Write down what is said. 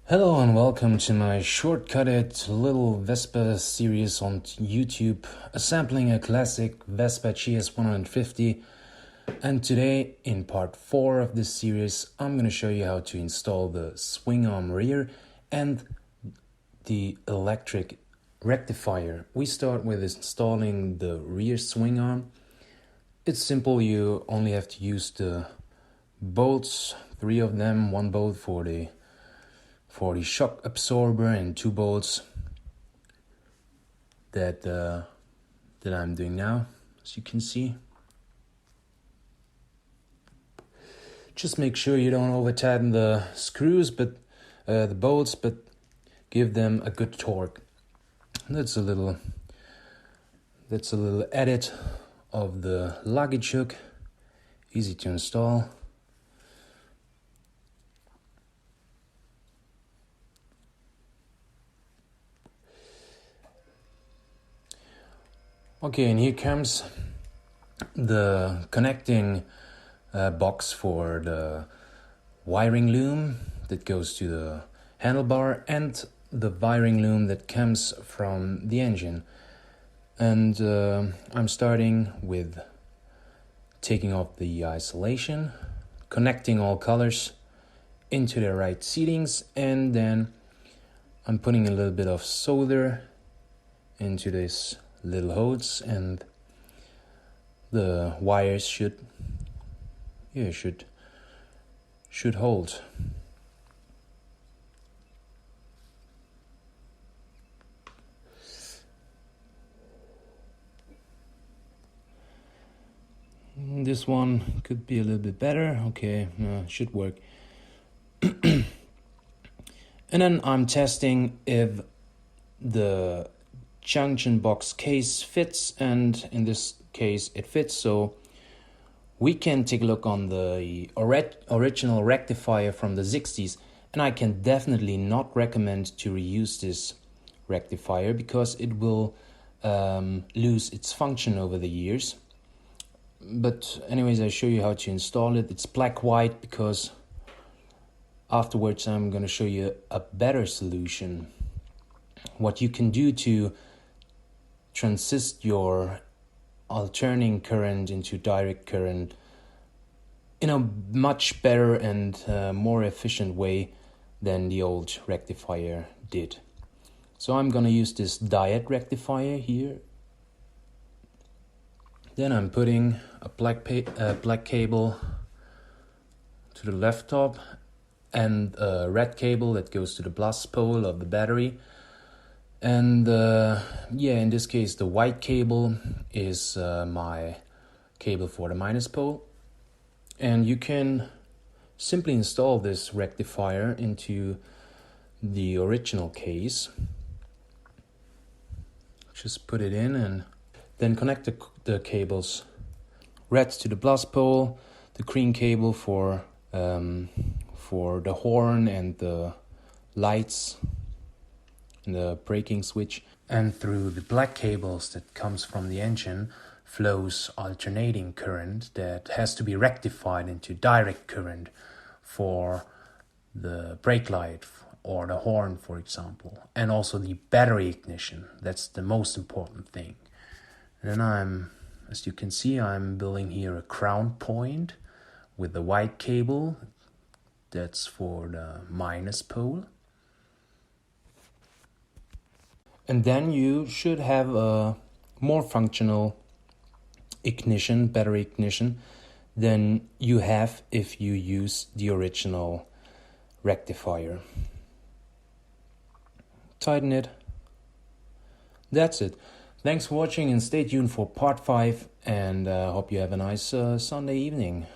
Hello and welcome to my shortcutted little Vespa series on YouTube, sampling a classic Vespa GS 150. And today, in part 4 of this series, I'm going to show you how to install the swing arm rear and the electric rectifier. We start with installing the rear swing arm. It's simple, you only have to use the bolts, 3 of them, 1 bolt for the shock absorber and 2 bolts that I'm doing now, as you can see. Just make sure you don't over tighten the screws, but the bolts, but give them a good torque. That's a little edit of the luggage hook, easy to install. Okay, and here comes the connecting box for the wiring loom that goes to the handlebar and the wiring loom that comes from the engine. And I'm starting with taking off the isolation, connecting all colors into the right seatings, and then I'm putting a little bit of solder into this little holes, and the wires should hold. This one could be a little bit better. Okay, should work. And then I'm testing if the junction box case fits, and in this case it fits, so we can take a look on the original rectifier from the 60s, and I can definitely not recommend to reuse this rectifier because it will lose its function over the years. But anyways, I show you how to install it. It's black-white because afterwards I'm going to show you a better solution. What you can do to transist your alternating current into direct current in a much better and more efficient way than the old rectifier did. So I'm gonna use this diode rectifier here. Then I'm putting a black cable to the left top and a red cable that goes to the plus pole of the battery. And in this case the white cable is my cable for the minus pole. And you can simply install this rectifier into the original case. Just put it in and then connect the cables. Red to the plus pole, the green cable for the horn and the lights, the braking switch, and through the black cables that comes from the engine flows alternating current that has to be rectified into direct current for the brake light or the horn, for example, and also the battery ignition. That's the most important thing. And then as you can see, I'm building here a ground point with the white cable that's for the minus pole. And then you should have a more functional ignition, battery ignition, than you have if you use the original rectifier. Tighten it. That's it. Thanks for watching and stay tuned for part 5, and hope you have a nice Sunday evening.